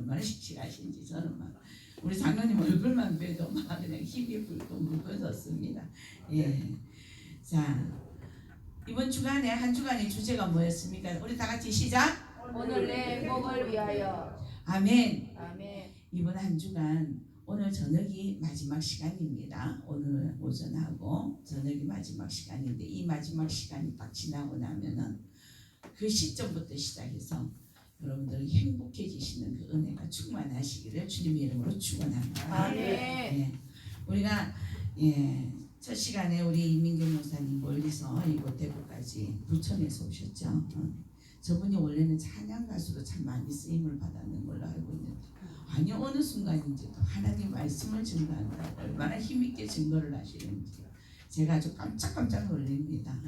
얼마나 씩씩하신지 저는 막 우리 장로님 얼굴만 뵈도 막 그냥 힘이 불고 묽어졌습니다. 예. 자, 이번 주간에 한 주간의 주제가 뭐였습니까? 우리 다 같이 시작. 오늘 내 행복을 위하여. 아멘. 아멘. 이번 한 주간 오늘 저녁이 마지막 시간입니다. 오늘 오전하고 저녁이 마지막 시간인데 이 마지막 시간이 딱 지나고 나면은 그 시점부터 시작해서 여러분들이 행복해지시는 그 은혜가 충만하시기를 주님의 이름으로 축원합니다. 아멘. 예, 우리가 첫 시간에 우리 이민경 목사님 멀리서 이곳 대구까지 부천에서 오셨죠. 저분이 원래는 찬양 가수로 참 많이 쓰임을 받았는 걸로 알고 있는데 아니 어느 순간인지도 하나님 말씀을 증거한다고 얼마나 힘있게 증거를 하시는지 제가 아주 깜짝깜짝 놀랍니다.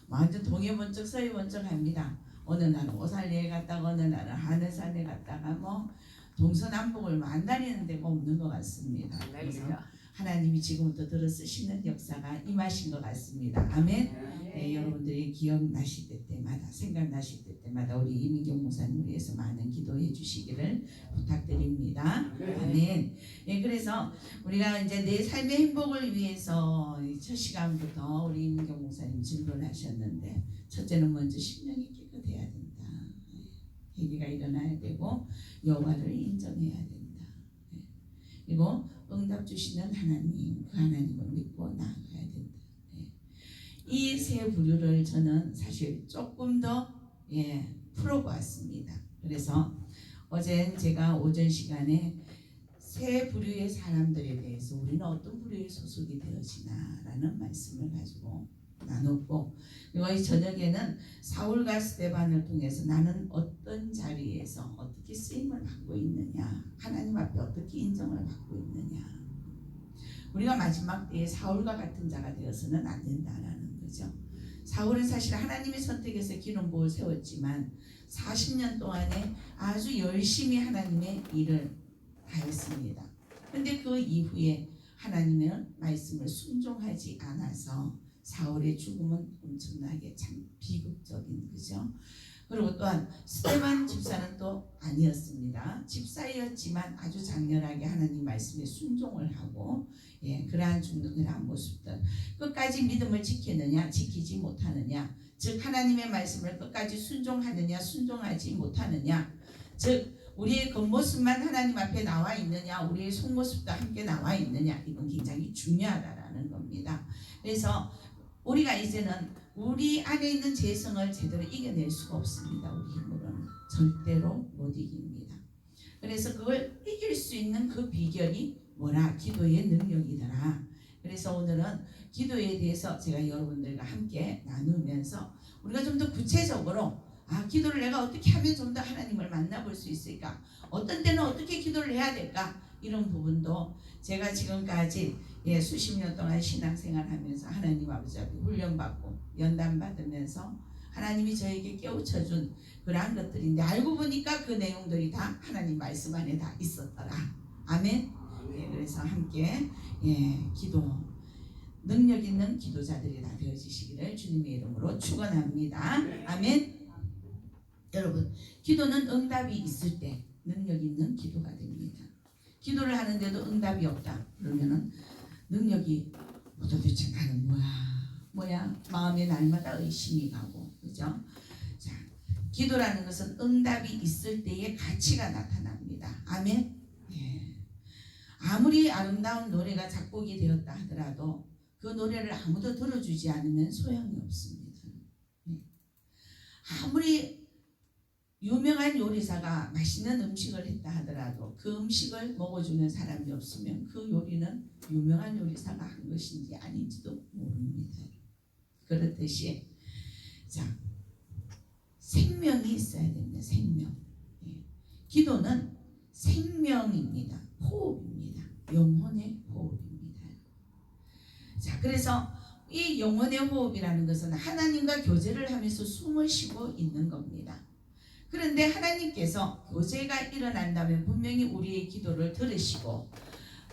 완전 동해 번쩍 서해 번쩍 합니다. 어느 날은 오살리에 갔다가 어느 날은 하늘산에 갔다가 뭐 동서남북을 만다니는 데가 없는 것 같습니다. 그래서 하나님이 지금부터 들어 쓰시는 역사가 임하신 것 같습니다. 아멘. 네, 여러분들이 기억나실 때마다 생각나실 때마다 우리 이민경 목사님을 위해서 많은 기도해 주시기를 부탁드립니다. 아멘. 네, 그래서 우리가 이제 내 삶의 행복을 위해서 첫 시간부터 우리 이민경 목사님 증거를 하셨는데 첫째는 먼저 심령이 깨끗해야 된다. 회개가 일어나야 되고 여호와를 인정해야 된다. 그리고 응답 주시는 하나님, 그 하나님을 믿고 나아가야 된다. 이 세 부류를 저는 사실 조금 더 풀어보았습니다. 그래서 어제 제가 오전 시간에 세 부류의 사람들에 대해서 우리는 어떤 부류에 소속이 되어지나라는 말씀을 가지고 나눴고, 그리고 이 저녁에는 사울과 스데반을 통해서 나는 어떤 자리에서 어떻게 쓰임을 받고 있느냐, 하나님 앞에 어떻게 인정을 받고 있느냐, 우리가 마지막 때에 사울과 같은 자가 되어서는 안 된다라는 거죠. 사울은 사실 하나님의 선택에서 기름 부어 세웠지만 40년 동안에 아주 열심히 하나님의 일을 다했습니다. 그런데 그 이후에 하나님의 말씀을 순종하지 않아서 사울의 죽음은 엄청나게 참 비극적인 거죠. 그리고 또한 스데반 집사는 또 아니었습니다. 집사였지만 아주 장렬하게 하나님 말씀에 순종을 하고 그러한 죽는 그러한 모습들, 끝까지 믿음을 지키느냐 지키지 못하느냐, 즉 하나님의 말씀을 끝까지 순종하느냐 순종하지 못하느냐, 즉 우리의 겉모습만 하나님 앞에 나와 있느냐 우리의 속모습도 함께 나와 있느냐, 이건 굉장히 중요하다라는 겁니다. 그래서 우리가 이제는 우리 안에 있는 죄성을 제대로 이겨낼 수가 없습니다. 우리 힘으로는 절대로 못 이깁니다. 그래서 그걸 이길 수 있는 그 비결이 뭐라? 기도의 능력이더라. 그래서 오늘은 기도에 대해서 제가 여러분들과 함께 나누면서 우리가 좀 더 구체적으로 기도를 내가 어떻게 하면 좀 더 하나님을 만나볼 수 있을까? 어떤 때는 어떻게 기도를 해야 될까? 이런 부분도 제가 지금까지 수십 년 동안 신앙생활하면서 하나님 아버지 앞에 훈련받고 연단받으면서 하나님이 저에게 깨우쳐준 그러한 것들인데 알고 보니까 그 내용들이 다 하나님 말씀 안에 다 있었더라. 아멘. 그래서 함께 기도 능력 있는 기도자들이 다 되어지시기를 주님의 이름으로 축원합니다. 아멘. 여러분, 기도는 응답이 있을 때 능력 있는 기도가 됩니다. 기도를 하는데도 응답이 없다 그러면은 능력이 도대체 나는 뭐야 마음에 날마다 의심이 가고, 그죠? 자, 기도라는 것은 응답이 있을 때의 가치가 나타납니다. 아멘. 아무리 아름다운 노래가 작곡이 되었다 하더라도 그 노래를 아무도 들어주지 않으면 소용이 없습니다. 아무리 유명한 요리사가 맛있는 음식을 했다 하더라도 그 음식을 먹어주는 사람이 없으면 그 요리는 유명한 요리사가 한 것인지 아닌지도 모릅니다. 그렇듯이 자, 생명이 있어야 됩니다. 생명. 기도는 생명입니다. 호흡입니다. 영혼의 호흡입니다. 자, 그래서 이 영혼의 호흡이라는 것은 하나님과 교제를 하면서 숨을 쉬고 있는 겁니다. 그런데 하나님께서 교제가 일어난다면 분명히 우리의 기도를 들으시고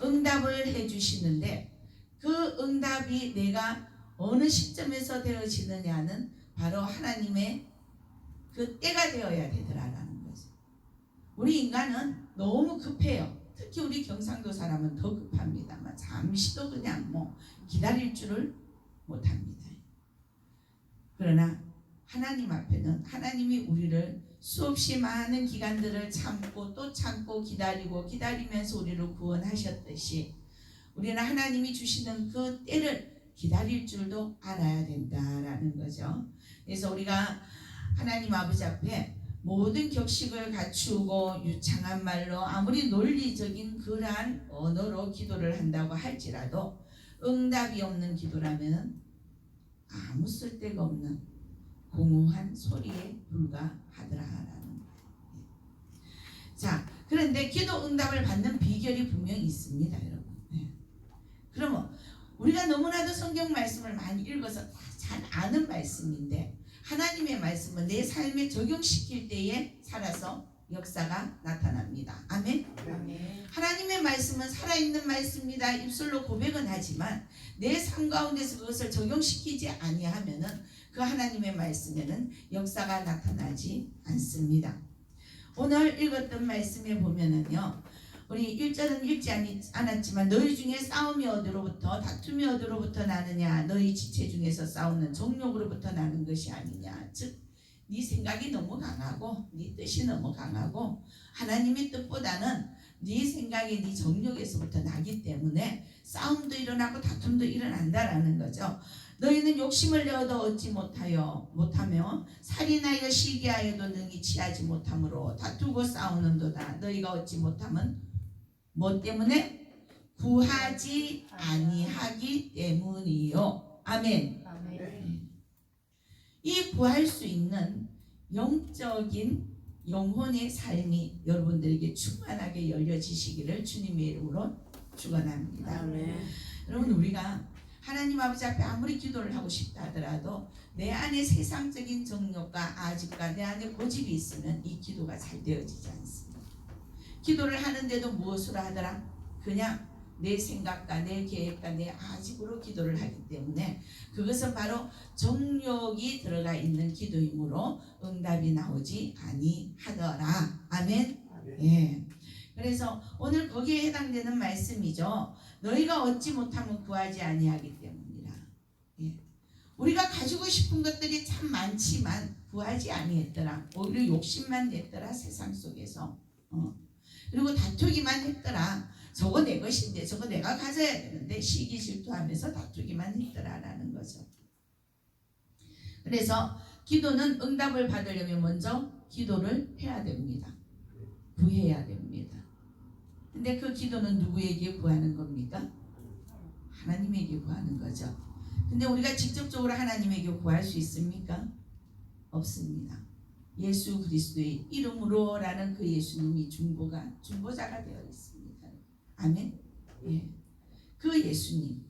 응답을 해주시는데 그 응답이 내가 어느 시점에서 되어지느냐는 바로 하나님의 그 때가 되어야 되더라라는 거죠. 우리 인간은 너무 급해요. 특히 우리 경상도 사람은 더 급합니다만 잠시도 그냥 뭐 기다릴 줄을 못합니다. 그러나 하나님 앞에는 하나님이 우리를 수없이 많은 기간들을 참고 또 참고 기다리면서 우리를 구원하셨듯이 우리는 하나님이 주시는 그 때를 기다릴 줄도 알아야 된다라는 거죠. 그래서 우리가 하나님 아버지 앞에 모든 격식을 갖추고 유창한 말로 아무리 논리적인 그러한 언어로 기도를 한다고 할지라도 응답이 없는 기도라면 아무 쓸데가 없는 공허한 소리에 불과하더라라는 거예요. 자, 그런데 기도 응답을 받는 비결이 분명히 있습니다, 여러분. 그러면 우리가 너무나도 성경 말씀을 많이 읽어서 잘 아는 말씀인데 하나님의 말씀은 내 삶에 적용시킬 때에 살아서 역사가 나타납니다. 아멘. 하나님의 말씀은 살아있는 말씀이다 입술로 고백은 하지만 내 삶 가운데서 그것을 적용시키지 아니하면은 그 하나님의 말씀에는 역사가 나타나지 않습니다. 오늘 읽었던 말씀에 보면은요, 우리 1절은 읽지 않았지만 너희 중에 싸움이 어디로부터 다툼이 어디로부터 나느냐, 너희 지체 중에서 싸우는 정욕으로부터 나는 것이 아니냐. 즉 네 생각이 너무 강하고 네 뜻이 너무 강하고 하나님의 뜻보다는 네 생각이 네 정욕에서부터 나기 때문에 싸움도 일어나고 다툼도 일어난다라는 거죠. 너희는 욕심을 내어도 얻지 못하며 살인하여 시기하여도 능히 취하지 못함으로 다투고 싸우는도다. 너희가 얻지 못함은 뭐 때문에? 구하지 아니하기 때문이요. 아멘. 이 구할 수 있는 영적인 영혼의 삶이 여러분들에게 충만하게 열려지시기를 주님의 이름으로 축원합니다. 여러분, 우리가 하나님 아버지 앞에 아무리 기도를 하고 싶다 하더라도 내 안에 세상적인 정욕과 아집과 내 안에 고집이 있으면 이 기도가 잘 되어지지 않습니다. 기도를 하는데도 무엇으로 하더라? 그냥 내 생각과 내 계획과 내 아집으로 기도를 하기 때문에 그것은 바로 정욕이 들어가 있는 기도이므로 응답이 나오지 아니하더라. 아멘. 예. 그래서 오늘 거기에 해당되는 말씀이죠. 너희가 얻지 못하면 구하지 아니하기 때문이라. 예. 우리가 가지고 싶은 것들이 참 많지만 구하지 아니했더라. 오히려 욕심만 냈더라, 세상 속에서. 그리고 다투기만 했더라. 저거 내 것인데 저거 내가 가져야 되는데 시기 질투하면서 다투기만 했더라라는 거죠. 그래서 기도는 응답을 받으려면 먼저 기도를 해야 됩니다. 구해야 됩니다. 근데 그 기도는 누구에게 구하는 겁니까? 하나님에게 구하는 거죠. 근데 우리가 직접적으로 하나님에게 구할 수 있습니까? 없습니다. 예수 그리스도의 이름으로라는 그 예수님이 중보자가 되어 있습니다. 아멘. 예. 그 예수님,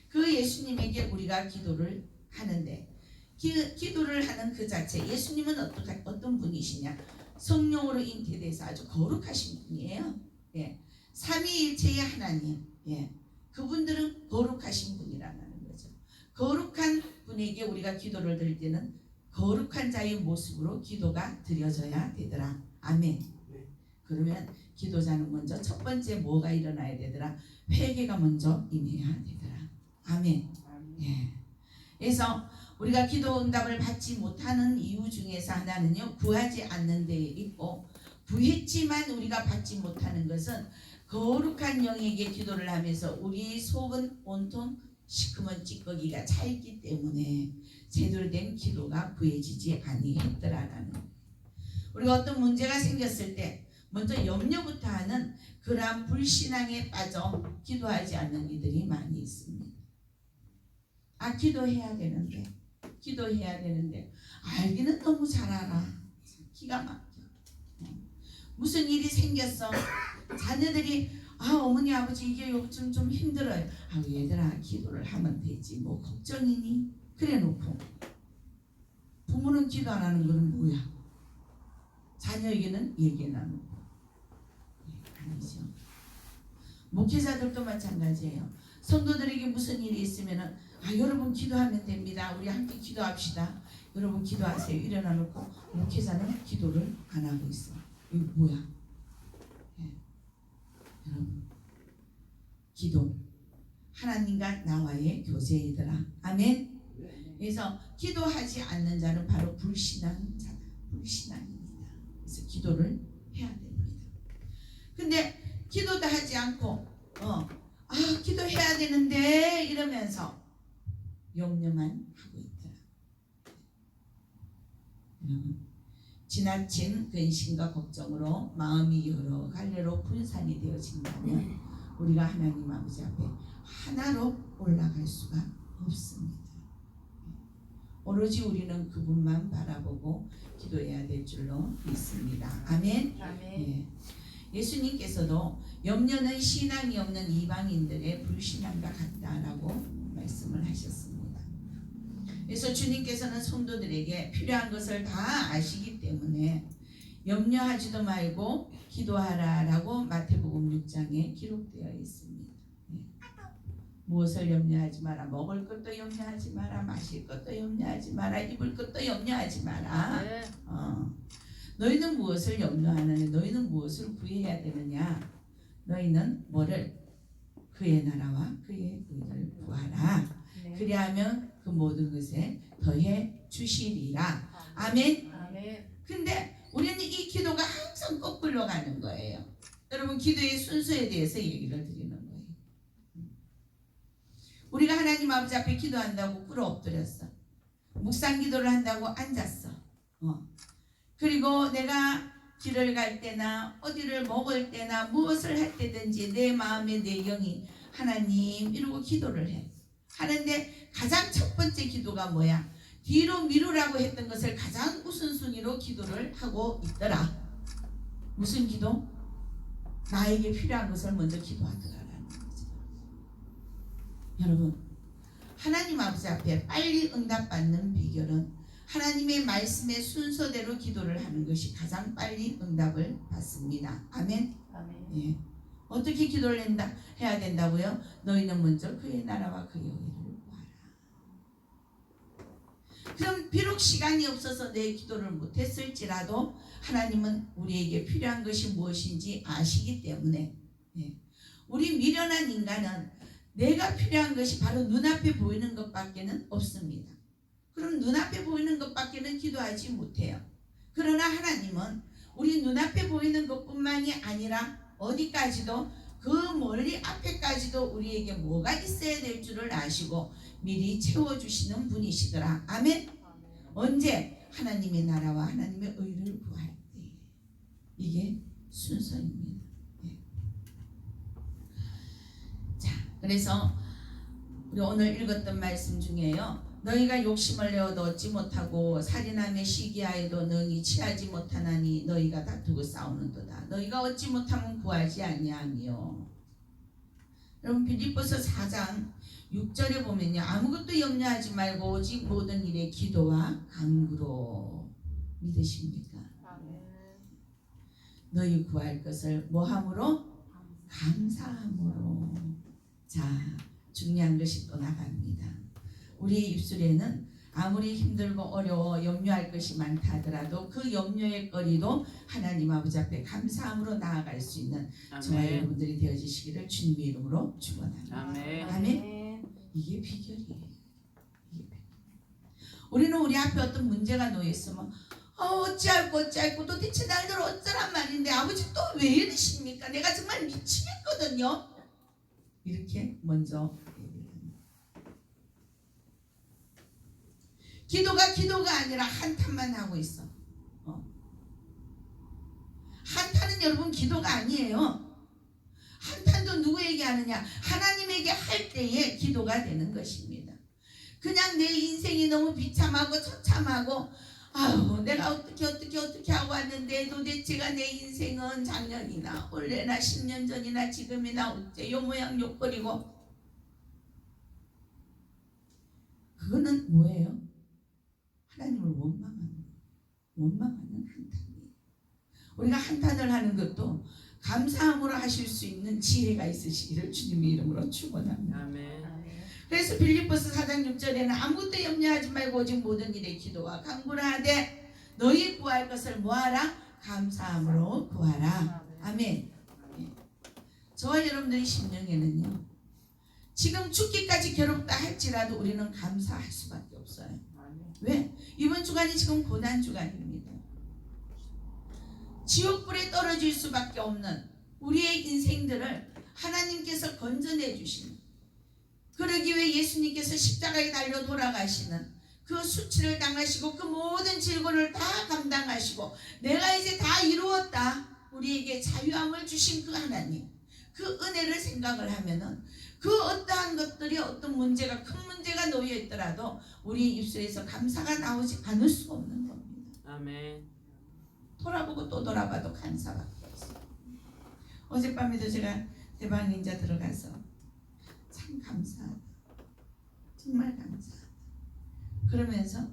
그 예수님에게 우리가 기도를 하는데 기도를 하는 그 자체, 예수님은 어떤 분이시냐? 성령으로 잉태돼서 아주 거룩하신 분이에요. 삼위일체의 하나님, 그분들은 거룩하신 분이라는 거죠. 거룩한 분에게 우리가 기도를 드릴 때는 거룩한 자의 모습으로 기도가 드려져야 되더라. 아멘. 그러면 기도자는 먼저 첫 번째 뭐가 일어나야 되더라? 회개가 먼저 임해야 되더라. 아멘. 예. 그래서 우리가 기도 응답을 받지 못하는 이유 중에서 하나는요, 구하지 않는 데에 있고, 구했지만 우리가 받지 못하는 것은 거룩한 영에게 기도를 하면서 우리 속은 온통 시커먼 찌꺼기가 차 있기 때문에 제대로 된 기도가 구해지지 아니했더라라는. 우리가 어떤 문제가 생겼을 때 먼저 염려부터 하는 그러한 불신앙에 빠져 기도하지 않는 이들이 많이 있습니다. 기도해야 되는데 알기는 너무 잘 알아. 기가 막혀. 무슨 일이 생겼어. 자녀들이 어머니 아버지 이게 요즘 좀 힘들어요. 얘들아 기도를 하면 되지 뭐 걱정이니? 그래 놓고 부모는 기도 안 하는 거는 뭐야? 자녀에게는 얘기 나누고. 아니죠. 목회자들도 마찬가지예요. 성도들에게 무슨 일이 있으면은 여러분 기도하면 됩니다. 우리 함께 기도합시다. 여러분 기도하세요. 일어나 놓고 목회자는 기도를 안 하고 있어. 이거 뭐야? 예. 여러분, 기도 하나님과 나와의 교제이더라. 아멘. 그래서 기도하지 않는 자는 바로 불신앙인 자다. 불신앙입니다. 그래서 기도를 해야 됩니다. 근데 기도도 하지 않고 기도해야 되는데 이러면서 염려만 하고 있더라. 여러분, 지나친 근심과 걱정으로 마음이 여러 갈래로 분산이 되어진다면 우리가 하나님 아버지 앞에 하나로 올라갈 수가 없습니다. 오로지 우리는 그분만 바라보고 기도해야 될 줄로 믿습니다. 아멘. 아멘. 예수님께서도 염려는 신앙이 없는 이방인들의 불신앙과 같다라고 말씀을 하셨습니다. 그래서 주님께서는 성도들에게 필요한 것을 다 아시기 때문에 염려하지도 말고 기도하라라고 마태복음 6장에 기록되어 있습니다. 무엇을 염려하지 마라. 먹을 것도 염려하지 마라. 마실 것도 염려하지 마라. 입을 것도 염려하지 마라. 네. 너희는 무엇을 염려하느냐? 너희는 무엇을 구해야 되느냐? 너희는 뭐를? 그의 나라와 그의 의를 구하라. 네. 그리하면 그 모든 것에 더해 주시리라. 아멘. 아멘. 근데 우리는 이 기도가 항상 거꾸로 가는 거예요. 여러분, 기도의 순서에 대해서 얘기를 드리는 거예요. 우리가 하나님 아버지 앞에 기도한다고 꿇어 엎드렸어. 묵상 기도를 한다고 앉았어. 그리고 내가 길을 갈 때나 어디를 먹을 때나 무엇을 할 때든지 내 마음에 내 영이 하나님 이러고 기도를 해. 하는데 가장 첫 번째 기도가 뭐야? 뒤로 미루라고 했던 것을 가장 우선순위로 기도를 하고 있더라. 무슨 기도? 나에게 필요한 것을 먼저 기도하더라라는 거죠. 여러분, 하나님 아버지 앞에 빨리 응답받는 비결은 하나님의 말씀의 순서대로 기도를 하는 것이 가장 빨리 응답을 받습니다. 아멘. 아멘. 예. 어떻게 기도를 해야 된다고요? 너희는 먼저 그의 나라와 그의 의를 구하라. 그럼 비록 시간이 없어서 내 기도를 못했을지라도 하나님은 우리에게 필요한 것이 무엇인지 아시기 때문에 우리 미련한 인간은 내가 필요한 것이 바로 눈앞에 보이는 것밖에는 없습니다. 그럼 눈앞에 보이는 것밖에는 기도하지 못해요. 그러나 하나님은 우리 눈앞에 보이는 것뿐만이 아니라 어디까지도 그 멀리 앞에까지도 우리에게 뭐가 있어야 될 줄을 아시고 미리 채워주시는 분이시더라. 아멘. 언제? 하나님의 나라와 하나님의 의를 구할 때. 이게 순서입니다. 자, 그래서 우리 오늘 읽었던 말씀 중에요. 너희가 욕심을 내어도 얻지 못하고 살인함에 시기하여도 능히 취하지 못하나니 너희가 다투고 싸우는도다. 너희가 얻지 못하면 구하지 아니하며. 여러분, 빌립보서 4장 6절에 보면요, 아무것도 염려하지 말고 오직 모든 일에 기도와 간구로. 믿으십니까? 너희 구할 것을 뭐함으로? 감사함으로. 자, 중요한 것이 또 나갑니다. 우리의 입술에는 아무리 힘들고 어려워 염려할 것이 많다 하더라도 그 염려의 거리도 하나님 아버지 앞에 감사함으로 나아갈 수 있는 저와 여러분들이 되어주시기를 주님의 이름으로 축원합니다. 아멘. 아멘. 이게 비결이에요. 우리는 우리 앞에 어떤 문제가 놓여 있으면 어찌할고 도대체 날들 어쩌란 말인데 아버지 또 왜 이러십니까? 내가 정말 미치겠거든요. 이렇게 먼저 기도가 아니라 한탄만 하고 있어. 한탄은 여러분 기도가 아니에요. 한탄도 누구에게 하느냐? 하나님에게 할 때에 기도가 되는 것입니다. 그냥 내 인생이 너무 비참하고 처참하고 내가 어떻게 하고 왔는데 도대체가 내 인생은 작년이나 올해나 10년 전이나 지금이나 어째 요 모양 요꼴이고, 그거는 뭐예요? 하나님을 원망하는 한탄이에요. 우리가 한탄을 하는 것도 감사함으로 하실 수 있는 지혜가 있으시기를 주님의 이름으로 축원합니다. 아멘. 그래서 빌립보서 4장 6절에는 아무것도 염려하지 말고 오직 모든 일에 기도와 간구를 하되 너희 구할 것을 뭐하라? 감사함으로 구하라. 아멘. 예. 저와 여러분들의 심령에는요, 지금 죽기까지 괴롭다 할지라도 우리는 감사할 수밖에 없어요. 왜? 이번 주간이 지금 고난 주간입니다. 지옥불에 떨어질 수밖에 없는 우리의 인생들을 하나님께서 건져내 주시는, 그러기 위해 예수님께서 십자가에 달려 돌아가시는, 그 수치를 당하시고 그 모든 질고를 다 감당하시고 내가 이제 다 이루었다, 우리에게 자유함을 주신 그 하나님, 그 은혜를 생각을 하면은 그 어떠한 것들이 어떤 문제가, 큰 문제가 놓여 있더라도 우리 입술에서 감사가 나오지 않을 수가 없는 겁니다. 아멘. 돌아보고 또 돌아봐도 감사밖에 없어요. 어젯밤에도 제가 대방 인자 들어가서 참 감사하다, 정말 감사하다 그러면서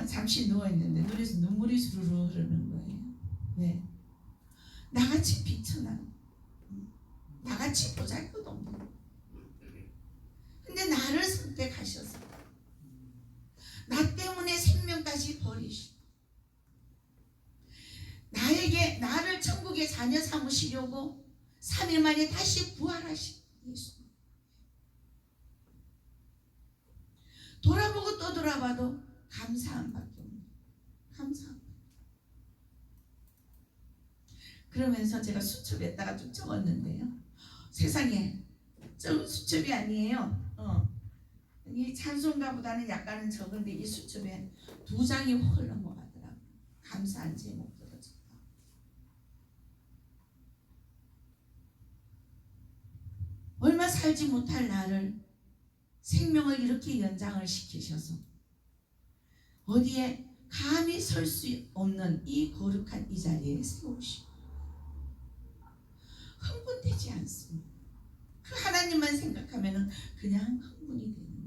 잠시 누워있는데 눈에서 눈물이 주르르 흐르는 거예요. 왜? 나같이 비천한, 나같이 보잘것없는, 근데 나를 선택하셔서 나 때문에 생명까지 버리시고 나를 천국의 자녀 삼으시려고 3일 만에 다시 부활하신 예수. 돌아보고 또 돌아봐도 감사함밖에 없네요. 감사함. 그러면서 제가 수첩에다가 좀 적었는데요, 세상에 적은 수첩이 아니에요. 이 찬송가보다는 약간은 적은데 이 수첩에 2장이 훨 넘어가더라고요. 감사한 제목들을 적다. 얼마 살지 못할 나를 생명을 이렇게 연장을 시키셔서 어디에 감히 설 수 없는 이 거룩한 이 자리에 세우시고 흥분되지 않습니다. 그 하나님만 생각하면 그냥 흥분이 되는 거예요.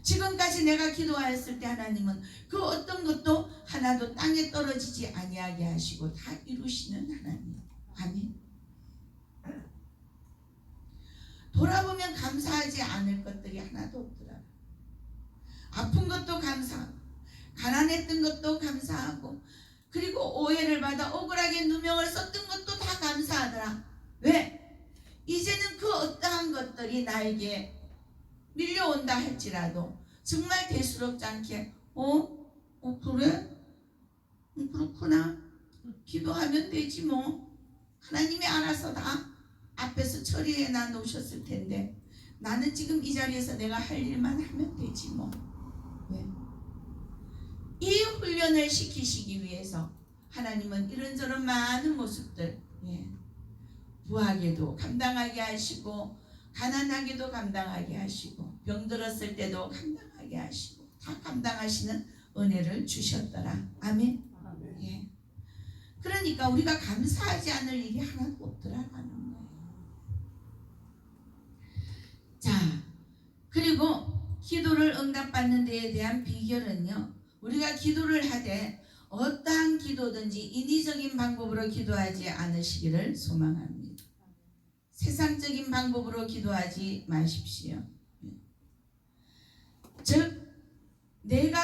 지금까지 내가 기도하였을 때 하나님은 그 어떤 것도 하나도 땅에 떨어지지 아니하게 하시고 다 이루시는 하나님. 아멘. 돌아보면 감사하지 않을 것들이 하나도 없더라. 아픈 것도 감사하고, 가난했던 것도 감사하고, 그리고 오해를 받아 억울하게 누명을 썼던 것도 다 감사하더라. 왜? 이제는 그 어떠한 것들이 나에게 밀려온다 할지라도 정말 대수롭지 않게 그래? 그렇구나. 기도하면 되지 뭐. 하나님이 알아서 다 앞에서 처리해 놓으셨을 텐데 나는 지금 이 자리에서 내가 할 일만 하면 되지 뭐. 왜? 이 훈련을 시키시기 위해서 하나님은 이런저런 많은 모습들, 부하게도 감당하게 하시고, 가난하게도 감당하게 하시고, 병들었을 때도 감당하게 하시고, 다 감당하시는 은혜를 주셨더라. 아멘. 예. 그러니까 우리가 감사하지 않을 일이 하나도 없더라라는 거예요. 자, 그리고 기도를 응답받는 데에 대한 비결은요, 우리가 기도를 하되 어떠한 기도든지 인위적인 방법으로 기도하지 않으시기를 소망합니다. 세상적인 방법으로 기도하지 마십시오. 즉 내가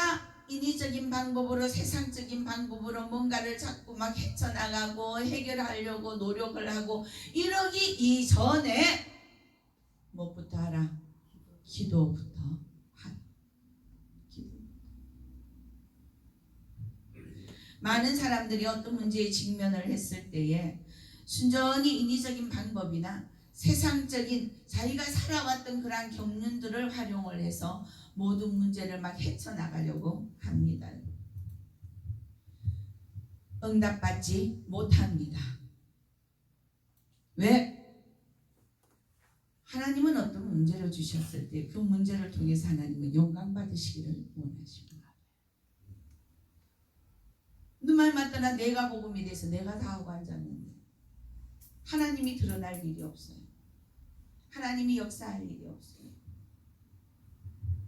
인위적인 방법으로, 세상적인 방법으로 뭔가를 자꾸 막 헤쳐나가고 해결하려고 노력을 하고 이러기 이전에 무엇부터 하라? 기도부터 하라. 기도. 많은 사람들이 어떤 문제에 직면을 했을 때에 순전히 인위적인 방법이나 세상적인 자기가 살아왔던 그러한 경륜들을 활용을 해서 모든 문제를 막 헤쳐나가려고 합니다. 응답받지 못합니다. 왜? 하나님은 어떤 문제를 주셨을 때 그 문제를 통해서 하나님은 영광 받으시기를 원하십니다. 누말 맞더나 내가 복음이 돼서 내가 다 하고 앉았는데 하나님이 드러날 일이 없어요. 하나님이 역사할 일이 없어요.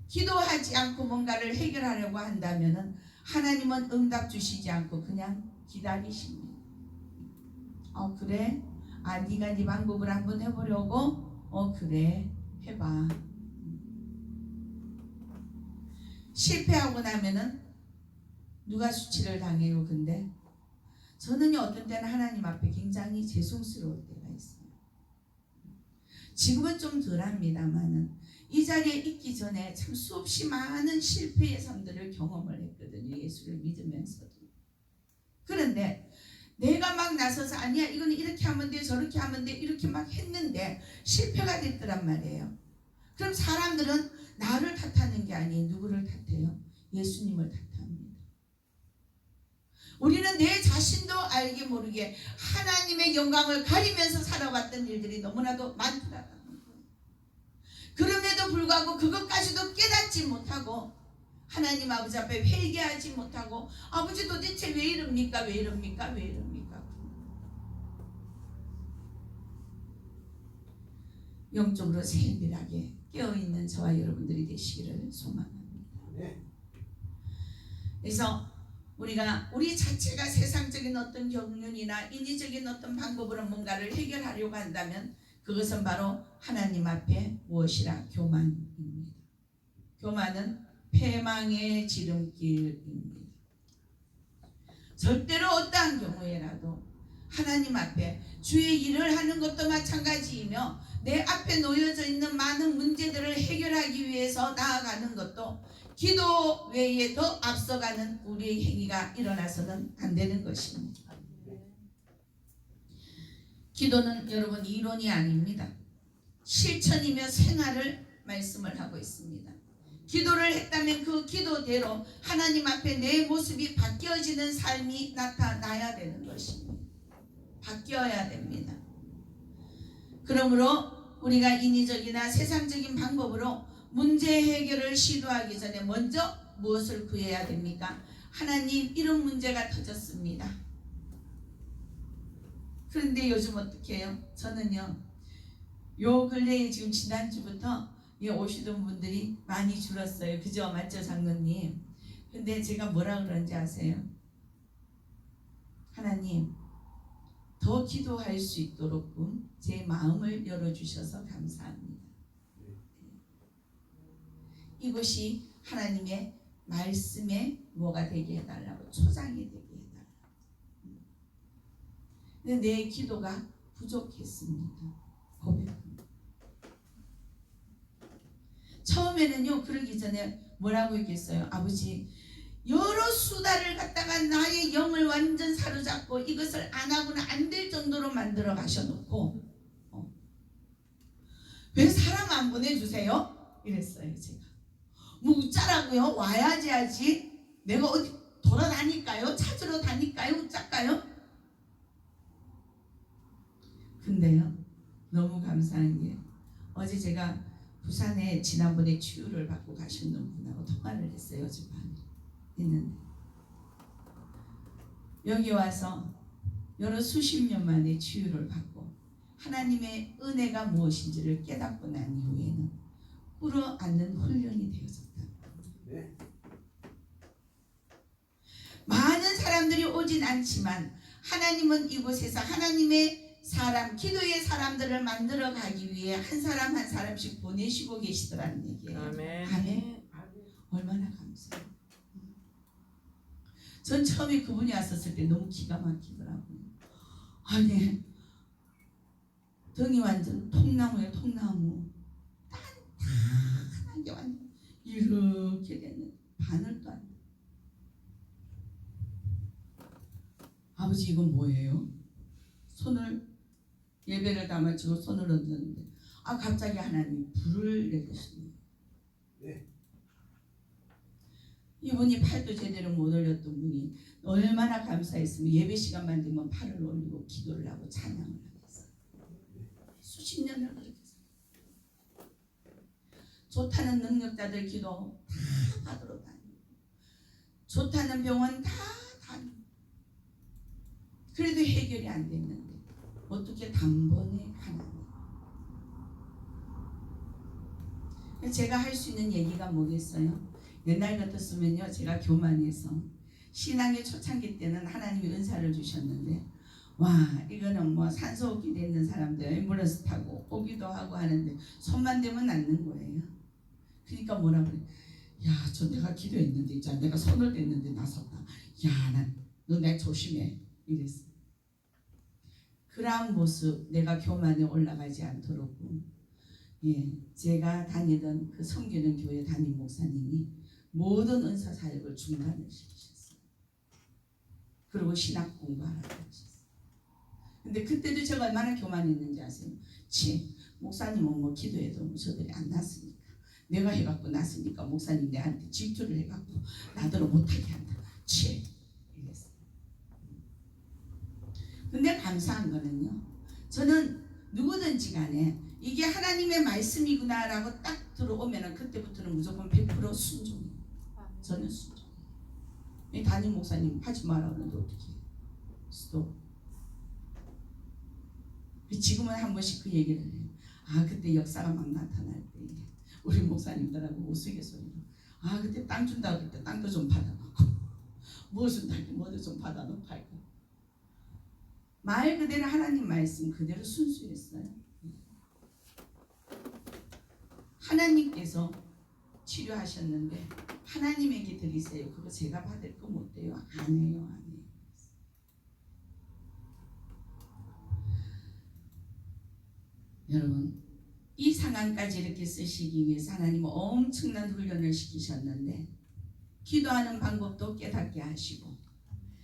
기도하지 않고 뭔가를 해결하려고 한다면 하나님은 응답 주시지 않고 그냥 기다리십니다. 그래? 네가 네 방법을 한번 해보려고? 그래, 해봐. 실패하고 나면은 누가 수치를 당해요? 근데 저는요 어떤 때는 하나님 앞에 굉장히 죄송스러울 때가 있어요. 지금은 좀 덜합니다만은 이 자리에 있기 전에 참 수없이 많은 실패의 삶들을 경험을 했거든요. 예수를 믿으면서도. 그런데 내가 막 나서서 아니야 이건 이렇게 하면 돼 저렇게 하면 돼 이렇게 막 했는데 실패가 됐더란 말이에요. 그럼 사람들은 나를 탓하는 게 아니에요. 누구를 탓해요? 예수님을 탓합니다. 우리는 내 자신도 알게 모르게 하나님의 영광을 가리면서 살아왔던 일들이 너무나도 많더라고요. 그럼에도 불구하고 그것까지도 깨닫지 못하고 하나님 아버지 앞에 회개하지 못하고 아버지 도대체 왜 이럽니까? 왜 이럽니까? 왜 이럽니까? 영적으로 세밀하게 깨어있는 저와 여러분들이 되시기를 소망합니다. 그래서 우리가 우리 자체가 세상적인 어떤 경륜이나 인위적인 어떤 방법으로 뭔가를 해결하려고 한다면 그것은 바로 하나님 앞에 무엇이라? 교만입니다. 교만은 패망의 지름길입니다. 절대로 어떠한 경우에라도 하나님 앞에 주의 일을 하는 것도 마찬가지이며 내 앞에 놓여져 있는 많은 문제들을 해결하기 위해서 나아가는 것도 기도 외에 더 앞서가는 우리의 행위가 일어나서는 안 되는 것입니다. 기도는 여러분 이론이 아닙니다. 실천이며 생활을 말씀을 하고 있습니다. 기도를 했다면 그 기도대로 하나님 앞에 내 모습이 바뀌어지는 삶이 나타나야 되는 것입니다. 바뀌어야 됩니다. 그러므로 우리가 인위적이나 세상적인 방법으로 문제 해결을 시도하기 전에 먼저 무엇을 구해야 됩니까? 하나님 이런 문제가 터졌습니다. 그런데 요즘 어떻게 해요? 저는요 요 근래에 지금 지난주부터 오시던 분들이 많이 줄었어요. 그죠? 맞죠 장로님? 근데 제가 뭐라 그러는지 아세요? 하나님 더 기도할 수 있도록 제 마음을 열어주셔서 감사합니다. 이것이 하나님의 말씀에 뭐가 되게 해달라고, 초장이 되게 해달라고. 근데 내 기도가 부족했습니다. 고백합니다. 처음에는요 그러기 전에 뭐라고 했겠어요? 아버지 여러 수다를 갖다가 나의 영을 완전 사로잡고 이것을 안 하고는 안 될 정도로 만들어 가셔놓고 왜 사람 안 보내주세요? 이랬어요. 제가 뭐 웃자라고요? 와야지 하지. 내가 어디 돌아다닐까요? 찾으러 다닐까요? 웃자까요? 근데요 너무 감사한 게 어제 제가 부산에 지난번에 치유를 받고 가셨는 분하고 통화를 했어요. 어젯밤에 했는데 여기 와서 여러 수십 년 만에 치유를 받고 하나님의 은혜가 무엇인지를 깨닫고 난 이후에는 끌어안는 훈련이 되어졌다. 네. 많은 사람들이 오진 않지만 하나님은 이곳에서 하나님의 사람, 기도의 사람들을 만들어 가기 위해 한 사람 한 사람씩 보내시고 계시더라는 얘기예요. 아멘. 아멘. 얼마나 감사해요. 전 처음에 그분이 왔었을 때 너무 기가 막히더라고요. 아니 등이 완전 통나무예요. 통나무. 단단하게 완전 이렇게 되는 바늘도 안 돼. 아버지 이건 뭐예요? 손을 예배를 다 마치고 손을 얹었는데 갑자기 하나님이 불을 내리시네요. 네. 이분이 팔도 제대로 못 올렸던 분이 얼마나 감사했으면 예배 시간만 되면 팔을 올리고 기도를 하고 찬양을 하겠어요. 수십 년을 그렇게 했어요. 좋다는 능력자들 기도 다 받으러 다니고 좋다는 병원 다 다니고 그래도 해결이 안 됐는데 어떻게 단번에 하나님. 제가 할 수 있는 얘기가 뭐겠어요? 옛날 같았으면요 제가 교만해서 신앙의 초창기 때는 하나님이 은사를 주셨는데 와 이거는 뭐 산소호흡기 있는 사람들 앰뷸런스 타고 오기도 하고 하는데 손만 대면 낫는 거예요. 그러니까 뭐라 그래? 야 저 내가 기도했는데 있잖아 내가 손을 댔는데 나섰다. 야, 너 내 조심해 이랬어. 그러한 모습, 내가 교만에 올라가지 않도록, 제가 다니던 그 섬기는 교회 담임 목사님이 모든 은사 사역을 중단을 시키셨어요. 그리고 신학 공부하라고 하셨어요. 근데 그때도 제가 얼마나 교만했는지 아세요? 목사님은 뭐 기도해도 저들이 안 났으니까, 내가 해갖고 났으니까 목사님 내한테 질투를 해갖고 나더러 못하게 한다. 이랬어요. 근데 감사한 거는요, 저는 누구든지 간에 이게 하나님의 말씀이구나라고 딱 들어오면은 그때부터는 무조건 100% 순종이에요. 저는 순종이에요. 담임 목사님 하지 말라고 하는데 어떻게 해요? 스톱. 지금은 한 번씩 그 얘기를 해요. 그때 역사가 막 나타날 때 우리 목사님들하고 우스갯소리로 그때 땅 준다고 그때 땅도 좀 받아놓고 뭐 준다고 뭐도 좀 받아놓고 할까. 말 그대로 하나님 말씀 그대로 순수했어요. 하나님께서 치료하셨는데 하나님에게 드리세요. 그거 제가 받을 거 못 돼요. 안 해요. 여러분, 이 상황까지 이렇게 쓰시기 위해서 하나님은 엄청난 훈련을 시키셨는데 기도하는 방법도 깨닫게 하시고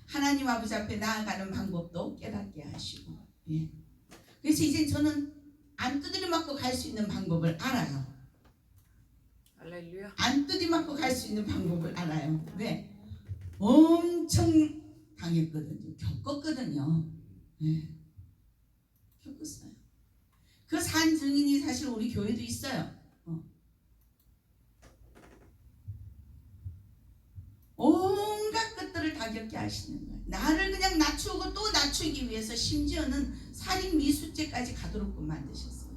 하나님 아버지 앞에 나아가는 방법도 깨닫게 하시고, 그래서 이제 저는 안 두드려 맞고 갈 수 있는 방법을 알아요. 할렐루야. 안 두드려 맞고 갈 수 있는 방법을 알아요. 왜? 엄청 당했거든요. 겪었거든요. 겪었어요. 그 산 증인이 사실 우리 교회도 있어요. 온갖 것들을 다 겪게 하시는 거예요. 나를 그냥 낮추고 또 낮추기 위해서 심지어는 살인 미수죄까지 가도록 만드셨어요.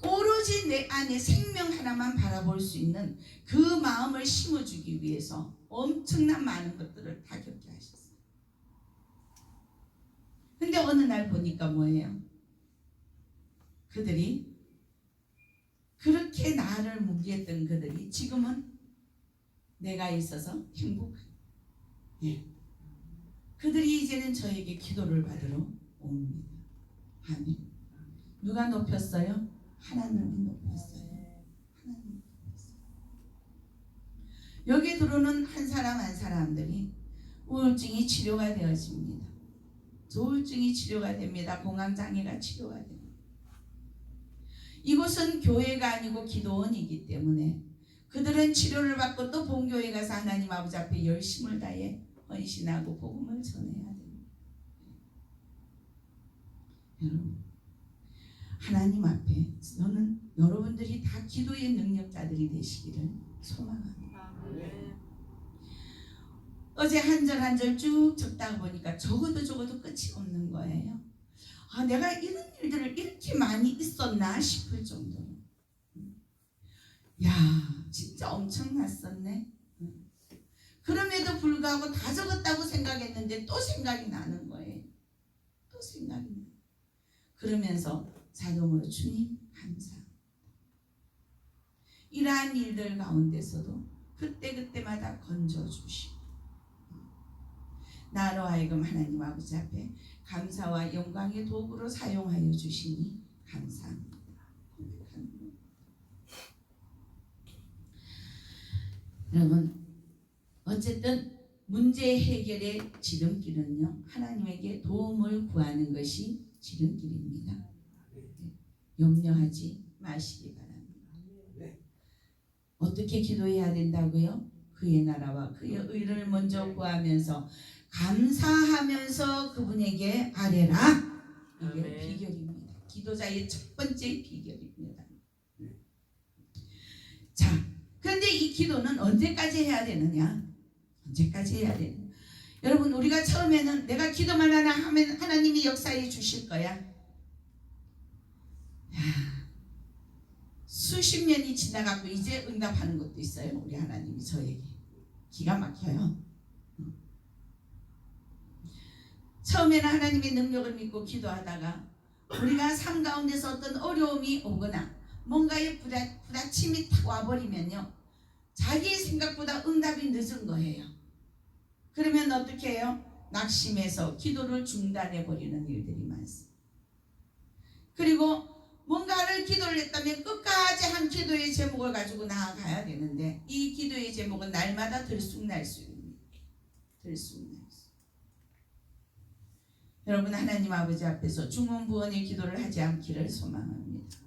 오로지 내 안에 생명 하나만 바라볼 수 있는 그 마음을 심어주기 위해서 엄청난 많은 것들을 다 겪게 하셨어요. 근데 어느 날 보니까 뭐예요? 그들이 그렇게 나를 무기했던 그들이 지금은 내가 있어서 행복한, 그들이 이제는 저에게 기도를 받으러 옵니다. 아멘. 누가 높였어요? 하나님이 높였어요. 하나님이 높였어요. 여기 들어오는 한 사람 한 사람들이 우울증이 치료가 되어집니다. 조울증이 치료가 됩니다. 공황장애가 치료가 됩니다. 이곳은 교회가 아니고 기도원이기 때문에 그들은 치료를 받고 또 본교회 가서 하나님 아버지 앞에 열심을 다해 헌신하고 복음을 전해야 됩니다. 여러분, 하나님 앞에 저는 여러분들이 다 기도의 능력자들이 되시기를 소망합니다. 어제 한 절 한 절 쭉 적다가 보니까 적어도 끝이 없는 거예요. 내가 이런 일들을 이렇게 많이 있었나 싶을 정도로. 야, 진짜 엄청났었네. 그럼에도 불구하고 다 적었다고 생각했는데 또 생각이 나는 거예요. 또 생각이 나요. 그러면서 자동으로 주님 감사합니다. 이러한 일들 가운데서도 그때마다 건져주시고 나로 하여금 하나님 아버지 앞에 감사와 영광의 도구로 사용하여 주시니 감사합니다. 여러분, 어쨌든 문제 해결의 지름길은요, 하나님에게 도움을 구하는 것이 지름길입니다. 염려하지 마시기 바랍니다. 어떻게 기도해야 된다고요? 그의 나라와 그의 의를 먼저 구하면서 감사하면서 그분에게 아뢰라. 이게 비결입니다. 기도자의 첫 번째 비결입니다. 자, 그런데 이 기도는 언제까지 해야 되느냐? 언제까지 해야 되느냐? 여러분, 우리가 처음에는 내가 기도만 하나 하면 하나님이 역사해 주실 거야. 수십 년이 지나가고 이제 응답하는 것도 있어요. 우리 하나님이 저에게 기가 막혀요. 처음에는 하나님의 능력을 믿고 기도하다가 우리가 삶 가운데서 어떤 어려움이 오거나 뭔가의 부딪힘이 탁 와버리면요, 자기 생각보다 응답이 늦은 거예요. 그러면 어떻게 해요? 낙심해서 기도를 중단해 버리는 일들이 많습니다. 그리고 뭔가를 기도를 했다면 끝까지 한 기도의 제목을 가지고 나아가야 되는데 이 기도의 제목은 날마다 들쑥날 수 있는 들쑥날 수. 여러분 하나님 아버지 앞에서 중언부언의 기도를 하지 않기를 소망합니다.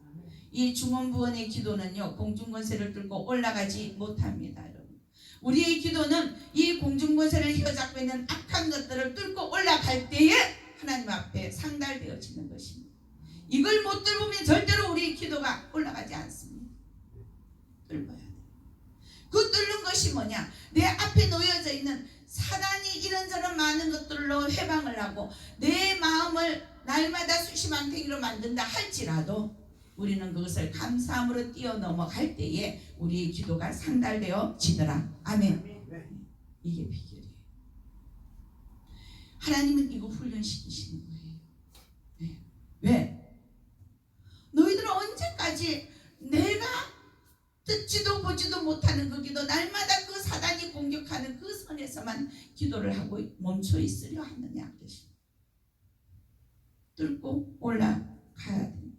이 중언부언의 기도는요 공중권세를 뚫고 올라가지 못합니다. 여러분 우리의 기도는 이 공중권세를 휘어잡고 있는 악한 것들을 뚫고 올라갈 때에 하나님 앞에 상달되어지는 것입니다. 이걸 못 뚫으면 절대로 우리의 기도가 올라가지 않습니다. 뚫어야 돼요. 그 뚫는 것이 뭐냐? 내 앞에 놓여져 있는 사단이 이런저런 많은 것들로 해방을 하고 내 마음을 날마다 수시망탱이로 만든다 할지라도 우리는 그것을 감사함으로 뛰어넘어갈 때에 우리의 기도가 상달되어지더라. 아멘. 이게 비결이에요. 하나님은 이거 훈련시키시는 거예요. 네. 왜? 너희들은 언제까지 내가 듣지도 보지도 못하는 그 기도 날마다 그 사단이 공격하는 그 선에서만 기도를 하고 멈춰 있으려 하느냐. 뚫고 올라가야 됩니다.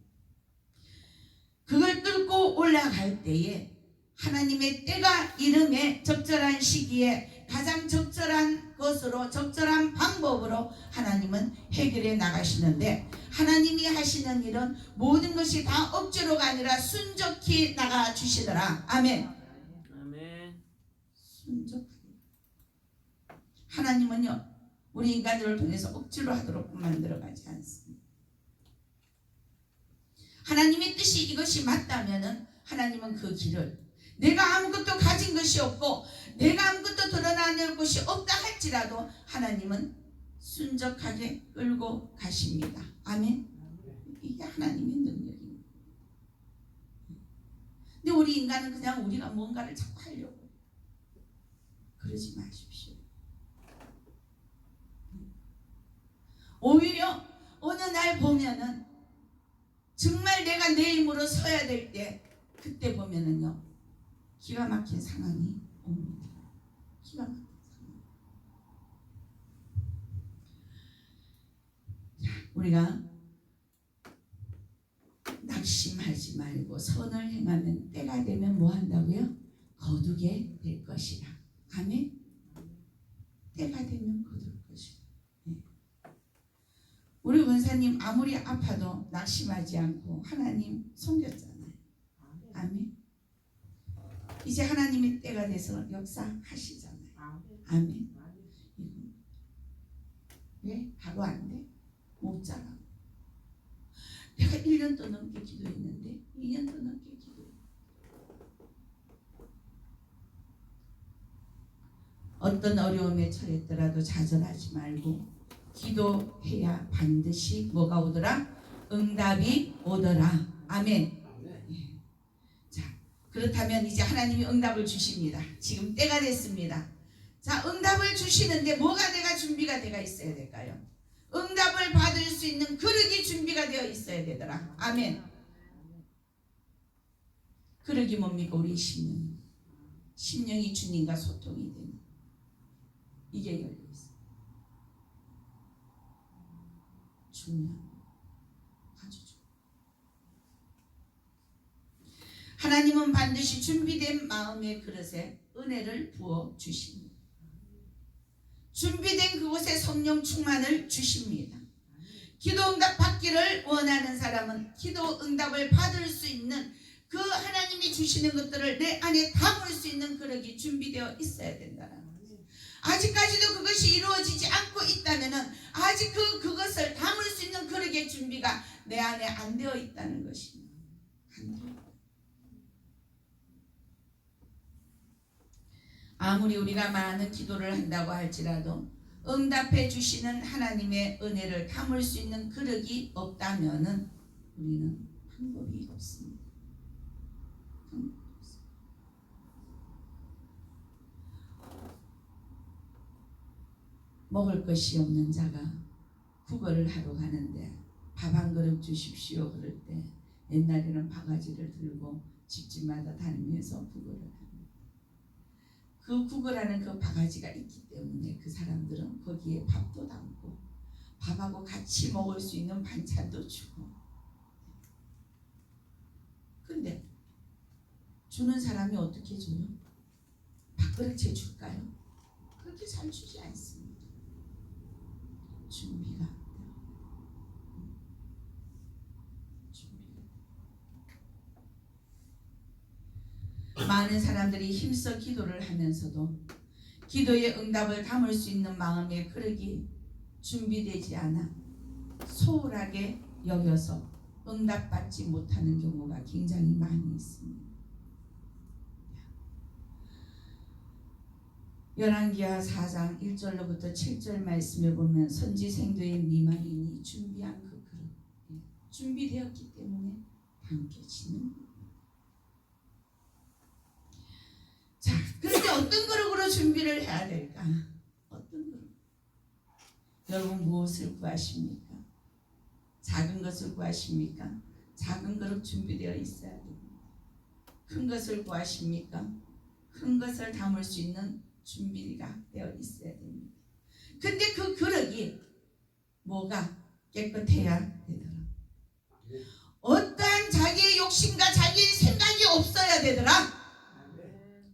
그걸 뚫고 올라갈 때에 하나님의 때가 이름에 적절한 시기에 가장 적절한 것으로 적절한 방법으로 하나님은 해결해 나가시는데 하나님이 하시는 일은 모든 것이 다 억지로가 아니라 순적히 나가 주시더라. 아멘. 아멘. 순적하게. 하나님은요 우리 인간들을 통해서 억지로 하도록 만들어가지 않습니다. 하나님의 뜻이 이것이 맞다면은 하나님은 그 길을 내가 아무것도 가진 것이 없고 내가 아무것도 드러나낼 것이 없다 할지라도 하나님은 순적하게 끌고 가십니다. 아멘. 이게 하나님의 능력입니다. 근데 우리 인간은 그냥 우리가 뭔가를 자꾸 하려고 그러지 마십시오. 오히려 어느 날 보면은 정말 내가 내 힘으로 서야 될 때 그때 보면은요 기가 막힌 상황이 옵니다. 기가 막힌 상황. 우리가 낙심하지 말고 선을 행하면 때가 되면 뭐 한다고요? 거두게 될 것이라. 아멘. 때가 되면 거둘 것이라. 네. 우리 원사님 아무리 아파도 낙심하지 않고 하나님 섬겼잖아요. 아멘. 이제 하나님의 때가 돼서 역사하시잖아요. 아멘. 왜? 바로 안 돼? 못 자라. 내가 1년도 넘게 기도했는데 2년도 넘게 기도했는데 어떤 어려움에 처했더라도 좌절하지 말고 기도해야 반드시 뭐가 오더라? 응답이 오더라. 아멘. 자, 그렇다면 이제 하나님이 응답을 주십니다. 지금 때가 됐습니다. 자, 응답을 주시는데 뭐가 내가 준비가 되어 있어야 될까요? 응답을 받을 수 있는 그릇이 준비가 되어 있어야 되더라. 아멘. 그릇이 뭡니까? 우리 심령. 심령이 주님과 소통이 되는 이게 열려 있어요. 중요합니다. 아주 중요합니다. 하나님은 반드시 준비된 마음의 그릇에 은혜를 부어 주십니다. 준비된 그곳에 성령 충만을 주십니다. 기도 응답 받기를 원하는 사람은 기도 응답을 받을 수 있는 그 하나님이 주시는 것들을 내 안에 담을 수 있는 그릇이 준비되어 있어야 된다는 거예요. 아직까지도 그것이 이루어지지 않고 있다면 아직 그것을 담을 수 있는 그릇의 준비가 내 안에 안 되어 있다는 것입니다. 안 되어. 아무리 우리가 많은 기도를 한다고 할지라도 응답해 주시는 하나님의 은혜를 담을 수 있는 그릇이 없다면은 우리는 방법이 없습니다. 먹을 것이 없는 자가 구걸을 하러 가는데 밥 한 그릇 주십시오 그럴 때 옛날에는 바가지를 들고 집집마다 다니면서 구걸을 합니다. 그 구걸하는 그 바가지가 있기 때문에 그 사람들은 거기에 밥도 담고 밥하고 같이 먹을 수 있는 반찬도 주고. 근데 주는 사람이 어떻게 줘요? 밥그릇에 줄까요? 그렇게 잘 주지 않습니다. 준비가 안 돼요. 많은 사람들이 힘써 기도를 하면서도 기도의 응답을 담을 수 있는 마음의 그릇이 준비되지 않아 소홀하게 여겨서 응답받지 못하는 경우가 굉장히 많이 있습니다. 열왕기하 4장 1절로부터 7절 말씀에 보면 선지생도의 미만인이 준비한 그 그릇, 준비되었기 때문에 담겨지는. 자, 그런데 어떤 그릇으로 준비를 해야 될까? 어떤 그릇? 여러분 무엇을 구하십니까? 작은 것을 구하십니까? 작은 그릇 준비되어 있어야 됩니다. 큰 것을 구하십니까? 큰 것을 담을 수 있는 준비가 되어 있어야 됩니다. 근데 그 그릇이 뭐가 깨끗해야 되더라. 어떠한 자기의 욕심과 자기의 생각이 없어야 되더라.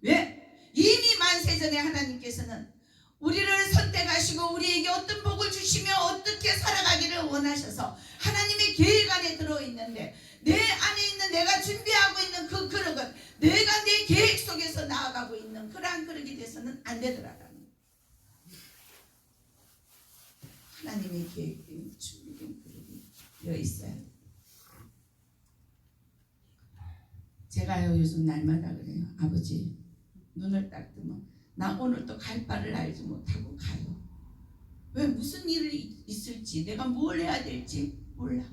왜? 이미 만세전에 하나님께서는 우리를 선택하시고 우리에게 어떤 복을 주시며 어떻게 살아가기를 원하셔서 하나님의 계획 안에 들어있는데 내 안에 있는 내가 준비하고 있는 그 그릇은 내가 내 계획 속에서 나아가고 있는 그러한 그릇이 돼서는 안 되더라라는. 하나님의 계획된 준비된 그릇이 되어 있어요. 제가요 요즘 날마다 그래요. 아버지 눈을 딱 뜨면 나 오늘 또 갈 바를 알지 못하고 가요. 왜? 무슨 일이 있을지 내가 뭘 해야 될지 몰라.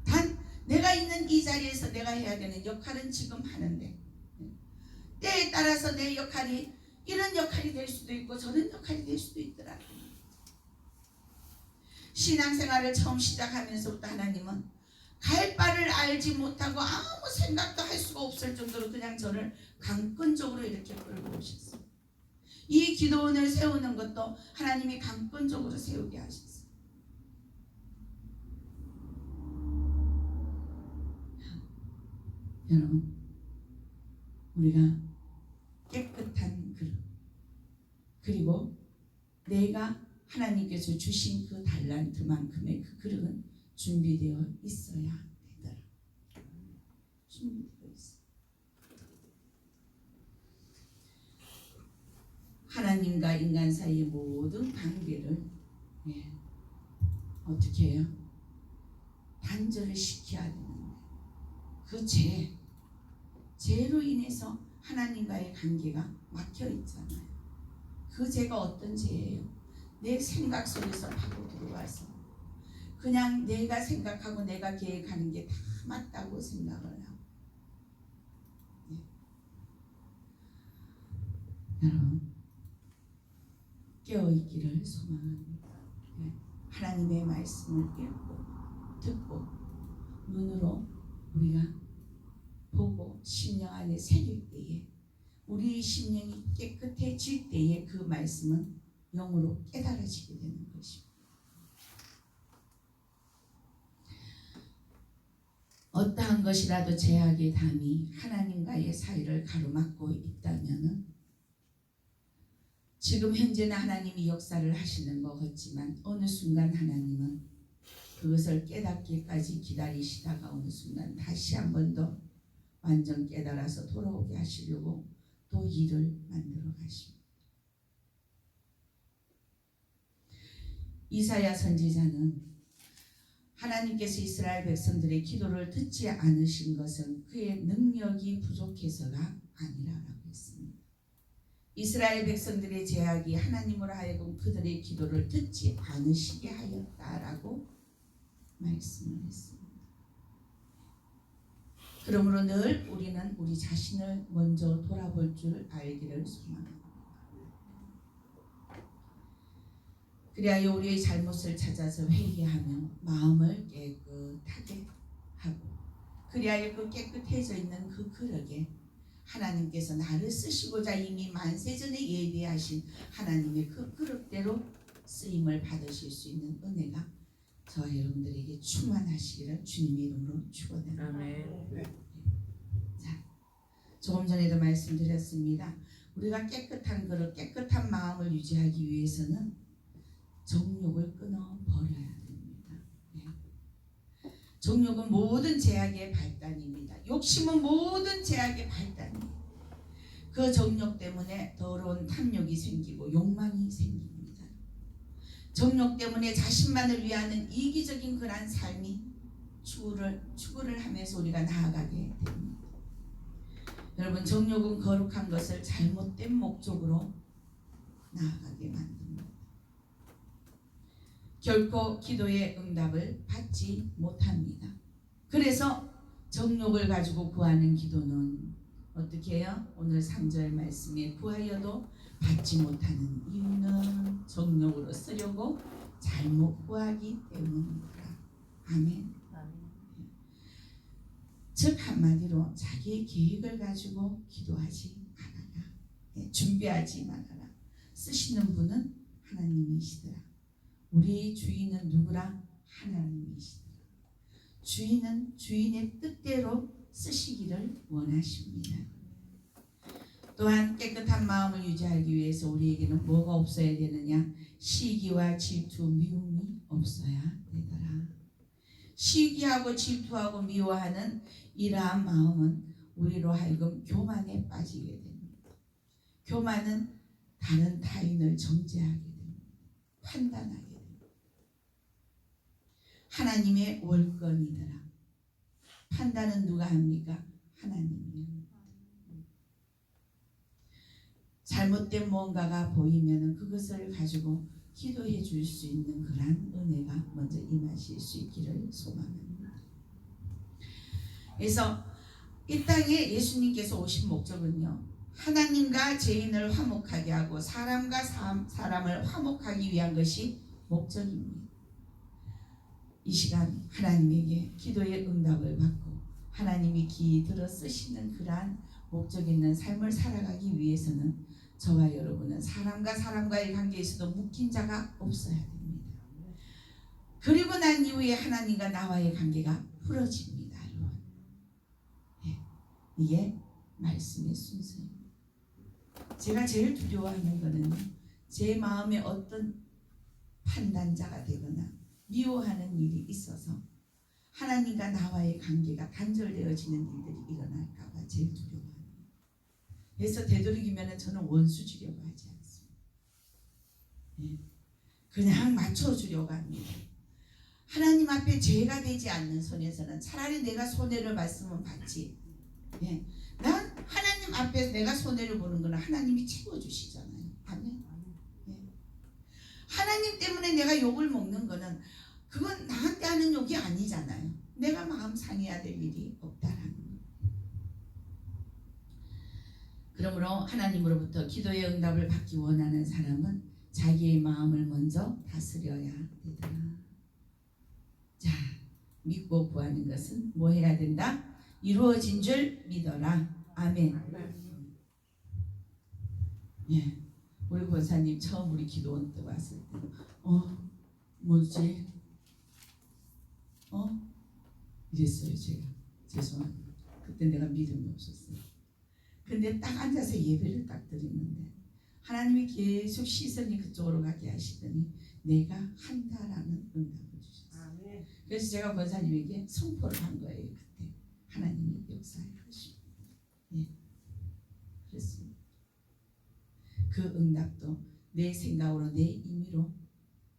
단 내가 있는 이 자리에서 내가 해야 되는 역할은 지금 하는데 때에 따라서 내 역할이 이런 역할이 될 수도 있고 저런 역할이 될 수도 있더라고요. 신앙생활을 처음 시작하면서부터 하나님은 갈 바를 알지 못하고 아무 생각도 할 수가 없을 정도로 그냥 저를 강권적으로 이렇게 끌고 오셨어요. 이 기도원을 세우는 것도 하나님이 강권적으로 세우게 하셨어요. 여러분, 우리가 깨끗한 그릇, 그리고 내가 하나님께서 주신 그 달란트만큼의 그 그릇은 준비되어 있어야 되더라. 준비되어 있어. 하나님과 인간 사이의 모든 관계를 어떻게 해요? 단절을 시켜야 되는데 그 죄로 인해서 하나님과의 관계가 막혀 있잖아요. 그 죄가 어떤 죄예요? 내 생각 속에서 파고 들어와서 그냥 내가 생각하고 내가 계획하는 게 다 맞다고 생각을 하고. 여러분 깨어있기를 소망합니다. 하나님의 말씀을 읽고 듣고 눈으로 우리가 보고 심령 안에 새길 때에 우리 심령이 깨끗해질 때에 그 말씀은 영으로 깨달아지게 되는 것입니다. 어떠한 것이라도 죄악의 담이 하나님과의 사이를 가로막고 있다면 지금 현재는 하나님이 역사를 하시는 것 같지만 어느 순간 하나님은 그것을 깨닫기까지 기다리시다가 어느 순간 다시 한 번 더 완전 깨달아서 돌아오게 하시려고 또 일을 만들어 가십니다. 이사야 선지자는 하나님께서 이스라엘 백성들의 기도를 듣지 않으신 것은 그의 능력이 부족해서가 아니라라고 했습니다. 이스라엘 백성들의 죄악이 하나님으로 하여금 그들의 기도를 듣지 않으시게 하였다라고 말씀을 했습니다. 그러므로 늘 우리는 우리 자신을 먼저 돌아볼 줄 알기를 소망합니다. 그래야 우리의 잘못을 찾아서 회개하며 마음을 깨끗하게 하고 그래야 그 깨끗해져 있는 그 그릇에 하나님께서 나를 쓰시고자 이미 만세전에 예비하신 하나님의 그 그릇대로 쓰임을 받으실 수 있는 은혜가 저와 여러분들에게 충만하시기를 주님의 이름으로 축원합니다. 아멘. 조금 전에도 말씀드렸습니다. 우리가 깨끗한 그릇, 깨끗한 마음을 유지하기 위해서는 정욕을 끊어 버려야 됩니다. 네. 정욕은 모든 죄악의 발단입니다. 욕심은 모든 죄악의 발단이에요. 그 정욕 때문에 더러운 탐욕이 생기고 욕망이 생깁니다. 정욕 때문에 자신만을 위하는 이기적인 그러한 삶이 추구를 하면서 우리가 나아가게 됩니다. 여러분, 정욕은 거룩한 것을 잘못된 목적으로 나아가게 만듭니다. 결코 기도의 응답을 받지 못합니다. 그래서 정욕을 가지고 구하는 기도는 어떻게 해요? 오늘 3절 말씀에 구하여도 받지 못하는 이유는 정욕으로 쓰려고 잘못 구하기 때문이다. 아멘. 즉 한마디로 자기의 계획을 가지고 기도하지 말아라. 준비하지 말아라. 쓰시는 분은 하나님이시더라. 우리 주인은 누구라? 하나님이시더라. 주인은 주인의 뜻대로 쓰시기를 원하십니다. 또한 깨끗한 마음을 유지하기 위해서 우리에게는 뭐가 없어야 되느냐? 시기와 질투, 미움이 없어야 되더라. 시기하고 질투하고 미워하는 이러한 마음은 우리로 하여금 교만에 빠지게 됩니다. 교만은 다른 타인을 정죄하게 됩니다. 판단하게 됩니다. 하나님의 월권이더라. 판단은 누가 합니까? 하나님이 합니다. 잘못된 무언가가 보이면 그것을 가지고 기도해 줄 수 있는 그러한 은혜가 먼저 임하실 수 있기를 소망합니다. 그래서 이 땅에 예수님께서 오신 목적은요, 하나님과 죄인을 화목하게 하고 사람과 사람을 화목하기 위한 것이 목적입니다. 이 시간 하나님에게 기도의 응답을 받고 하나님이 기이 들어 쓰시는 그러한 목적 있는 삶을 살아가기 위해서는 저와 여러분은 사람과 사람과의 관계에서도 묶인 자가 없어야 됩니다. 그리고 난 이후에 하나님과 나와의 관계가 풀어집니다. 여러분. 네, 이게 말씀의 순서입니다. 제가 제일 두려워하는 것은 제 마음에 어떤 판단자가 되거나 미워하는 일이 있어서 하나님과 나와의 관계가 단절되어지는 일들이 일어날까 봐 제일 두려워합니다. 그래서 되도록이면 저는 원수 주려고 하지 않습니다. 예. 그냥 맞춰주려고 합니다. 하나님 앞에 죄가 되지 않는 손에서는 차라리 내가 손해를 봤으면 받지. 예. 난 하나님 앞에 내가 손해를 보는 건 하나님이 채워주시잖아요. 아멘. 예. 하나님 때문에 내가 욕을 먹는 거는 그건 나한테 하는 욕이 아니잖아요. 내가 마음 상해야 될 일이 없다라는 거예요. 그러므로 하나님으로부터 기도의 응답을 받기 원하는 사람은 자기의 마음을 먼저 다스려야 되더라. 자, 믿고 구하는 것은 뭐 해야 된다? 이루어진 줄 믿어라. 아멘. 예, 우리 권사님 처음 우리 기도원 때 왔을 때 뭐지? 이랬어요. 제가 죄송합니다. 그때 내가 믿음이 없었어요. 근데 딱 앉아서 예배를 딱 드리는데 하나님이 계속 시선이 그쪽으로 가게 하시더니 내가 한다라는 응답을 주셨어요. 그래서 제가 권사님에게 선포를 한 거예요. 그때 하나님이 역사해 하십니다. 예, 그렇습니다. 그 응답도 내 생각으로 내 임의로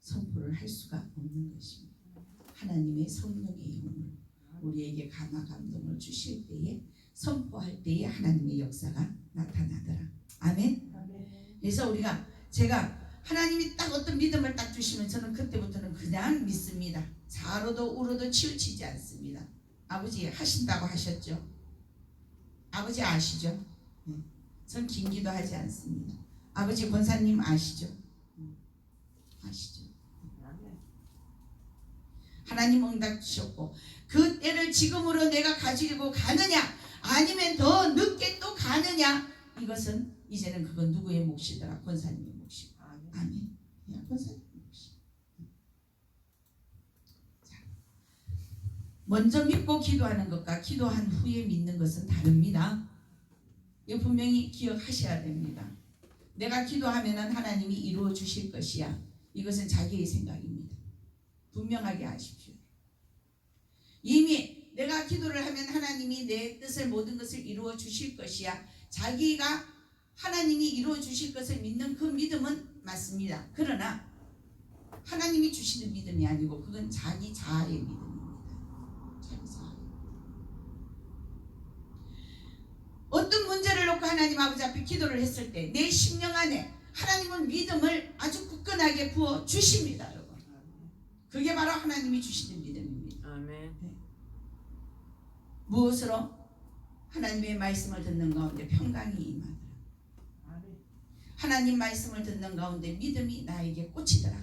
선포를 할 수가 없는 것입니다. 하나님의 성령의 힘을 우리에게 감화 감동을 주실 때에 선포할 때에 하나님의 역사가 나타나더라. 아멘. 그래서 제가 하나님이 딱 어떤 믿음을 딱 주시면 저는 그때부터는 그냥 믿습니다. 좌로도 우로도 치우치지 않습니다. 아버지 하신다고 하셨죠? 아버지 아시죠? 네. 전 긴 기도 하지 않습니다. 아버지 권사님 아시죠? 아시죠? 하나님 응답 주셨고 그 때를 지금으로 내가 가지고 가느냐? 아니면 더 늦게 또 가느냐? 이것은 이제는 그건 누구의 몫이더라? 권사님의 몫이고. 아멘. 야, 권사님의 몫이. 자, 먼저 믿고 기도하는 것과 기도한 후에 믿는 것은 다릅니다. 이거 분명히 기억하셔야 됩니다. 내가 기도하면은 하나님이 이루어 주실 것이야. 이것은 자기의 생각입니다. 분명하게 아십시오. 이미 내가 기도를 하면 하나님이 내 뜻을 모든 것을 이루어 주실 것이야. 자기가 하나님이 이루어 주실 것을 믿는 그 믿음은 맞습니다. 그러나 하나님이 주시는 믿음이 아니고 그건 자기 자아의 믿음입니다. 자기 자아. 어떤 문제를 놓고 하나님 아버지 앞에 기도를 했을 때 내 심령 안에 하나님은 믿음을 아주 굳건하게 부어 주십니다, 여러분. 그게 바로 하나님이 주시는 믿음입니다. 아멘. 네. 무엇으로? 하나님의 말씀을 듣는 가운데 평강이 임하더라. 하나님 말씀을 듣는 가운데 믿음이 나에게 꽂히더라.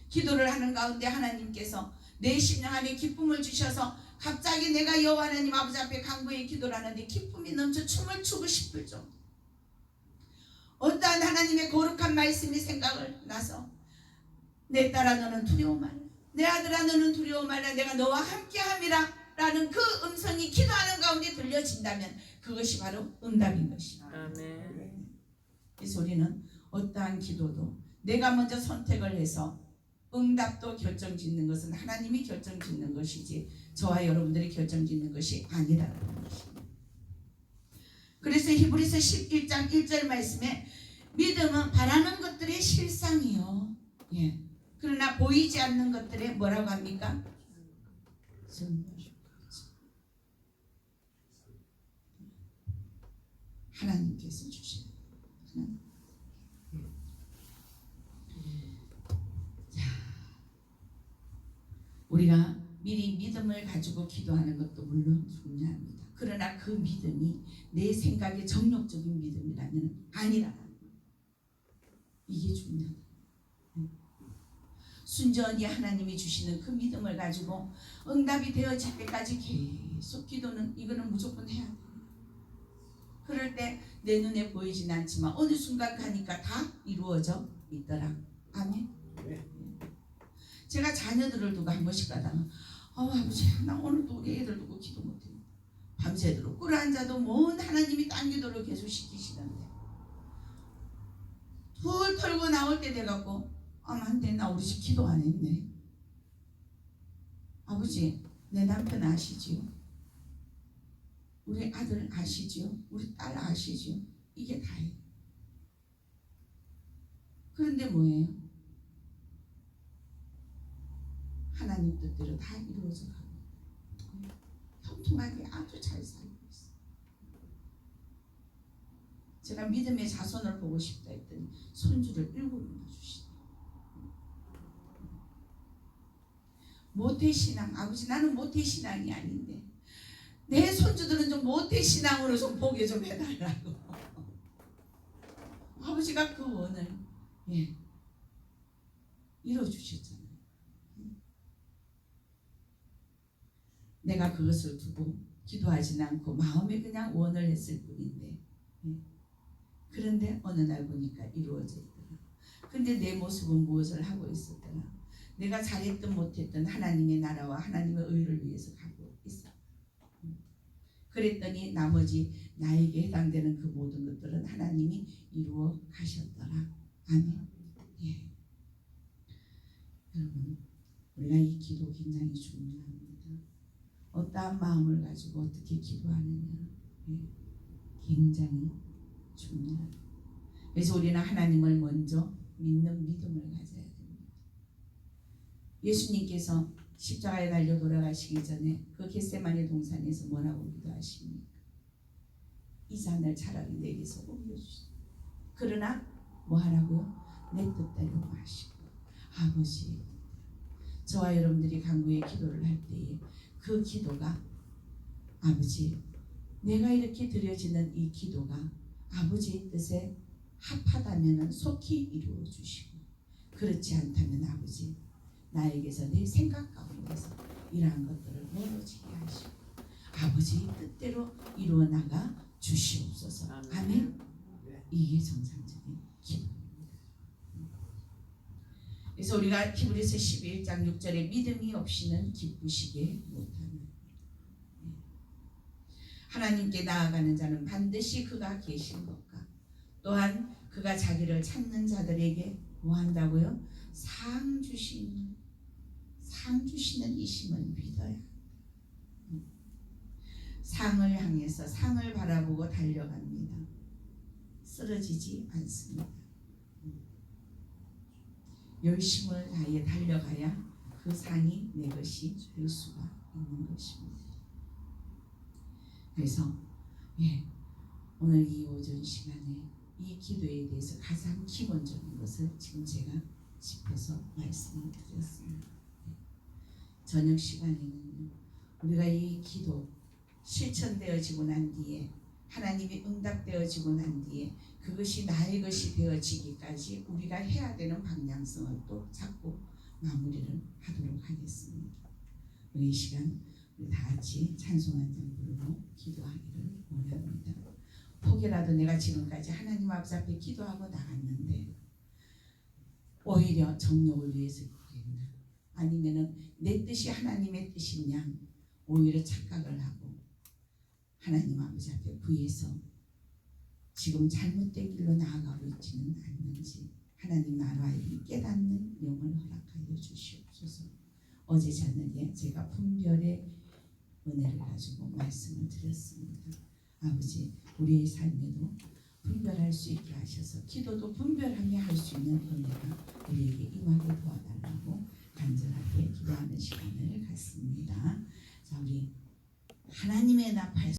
기도를 하는 가운데 하나님께서 내 심령 안에 기쁨을 주셔서 갑자기 내가 여호와 하나님 아버지 앞에 간구에 기도를 하는데 기쁨이 넘쳐 춤을 추고 싶을 정도. 어떠한 하나님의 거룩한 말씀이 생각을 나서 내 딸아 너는 두려워 말라, 내 아들아 너는 두려워 말라, 내가 너와 함께함이라 라는 그 음성이 기도하는 가운데 들려진다면 그것이 바로 응답인 것입니다. 아멘. 그래서 우리는 어떠한 기도도 내가 먼저 선택을 해서 응답도 결정짓는 것은 하나님이 결정짓는 것이지 저와 여러분들이 결정짓는 것이 아니라는 것입니다. 그래서 히브리서 11장 1절 말씀에 믿음은 바라는 것들의 실상이요. 예. 그러나 보이지 않는 것들에 뭐라고 합니까? 하나님께서 주시는 하나님. 자, 우리가 미리 믿음을 가지고 기도하는 것도 물론 중요합니다. 그러나 그 믿음이 내 생각의 정욕적인 믿음이라면 아니라는 거예요. 이게 중요하다. 순전히 하나님이 주시는 그 믿음을 가지고 응답이 되어질 때까지 계속 기도는 이거는 무조건 해야 돼요. 그럴 때 내 눈에 보이진 않지만 어느 순간 가니까 다 이루어져 있더라. 아멘. 제가 자녀들을 두고 한 번씩 가다가 아버지 나 오늘도 우리 애들 두고 기도 못해. 밤새도록 꿇어앉아도 뭔 하나님이 딴 기도를 계속 시키시는데 털 털고 나올 때 돼갖고 한테 나 우리 집 기도 안 했네. 아버지 내 남편 아시지요? 우리 아들 아시지요? 우리 딸 아시지요? 이게 다예요. 그런데 뭐예요? 하나님 뜻대로 다 이루어져 가고 형통하게 아주 잘 살고 있어요. 제가 믿음의 자손을 보고 싶다 했더니 손주를 7이나 주시네요. 모태신앙, 아버지 나는 모태신앙이 아닌데 내 손주들은 좀 모태신앙으로 좀 보게 좀 해달라고. 아버지가 그 원을 이뤄주셨잖아요. 내가 그것을 두고 기도하지는 않고 마음에 그냥 원을 했을 뿐인데 그런데 어느 날 보니까 이루어져 있더라. 근데 내 모습은 무엇을 하고 있었더라? 내가 잘했든 못했든 하나님의 나라와 하나님의 의를 위해서 가고 있어. 그랬더니 나머지 나에게 해당되는 그 모든 것들은 하나님이 이루어 가셨더라. 아멘. 예. 여러분 우리가 이 기도 굉장히 중요합니다. 어떠한 마음을 가지고 어떻게 기도하느냐 굉장히 중요합니다. 그래서 우리는 하나님을 먼저 믿는 믿음을 가져야 됩니다. 예수님께서 십자가에 달려 돌아가시기 전에 그 겟세마네 동산에서 뭐라고 기도하십니까? 이 잔을 차라리 내게서 옮겨주시오. 그러나 뭐 하라고요? 내 뜻대로 하시고 아버지의 뜻대로. 저와 여러분들이 간구의 기도를 할 때에 그 기도가 아버지 내가 이렇게 드려지는 이 기도가 아버지의 뜻에 합하다면 속히 이루어 주시고 그렇지 않다면 아버지 나에게서 내 생각 가운데서 이러한 것들을 멀어지게 하시고 아버지의 뜻대로 이루어 나가 주시옵소서. 아멘. 이게 정상적인 기도입니다. 그래서 우리가 히브리서 11장 6절에 믿음이 없이는 기쁘시게 못하는, 하나님께 나아가는 자는 반드시 그가 계신 것과 또한 그가 자기를 찾는 자들에게 뭐 한다고요? 상 주시는 이심을 믿어야, 상을 향해서 상을 바라보고 달려갑니다. 쓰러지지 않습니다. 열심을 다해 달려가야 그 상이 내 것이 될 수가 있는 것입니다. 그래서 오늘 이 오전 시간에 이 기도에 대해서 가장 기본적인 것을 지금 제가 짚어서 말씀을 드렸습니다. 저녁 시간에는 우리가 이 기도 실천되어지고 난 뒤에, 하나님이 응답되어지고 난 뒤에 그것이 나의 것이 되어지기까지 우리가 해야 되는 방향성을 또 잡고 마무리를 하도록 하겠습니다. 이 시간 우리 다 같이 찬송 한 장 부르고 기도하기를 원합니다. 혹여라도 내가 지금까지 하나님 앞에 기도하고 나갔는데 오히려 정욕을 위해서 그랬나, 아니면은 내 뜻이 하나님의 뜻이냐, 오히려 착각을 하고 하나님 아버지 앞에 구해서 지금 잘못된 길로 나아가고 있지는 않는지 하나님 나라의 깨닫는 영을 허락하여 주시옵소서. 어제 저녁에 제가 분별의 은혜를 가지고 말씀을 드렸습니다. 아버지, 우리의 삶에도 분별할 수 있게 하셔서 기도도 분별하며 할 수 있는 은혜가 우리에게 임하게 도와달라고 간절하게 기도하는 시간을 갖습니다. 자, 우리 하나님의 나팔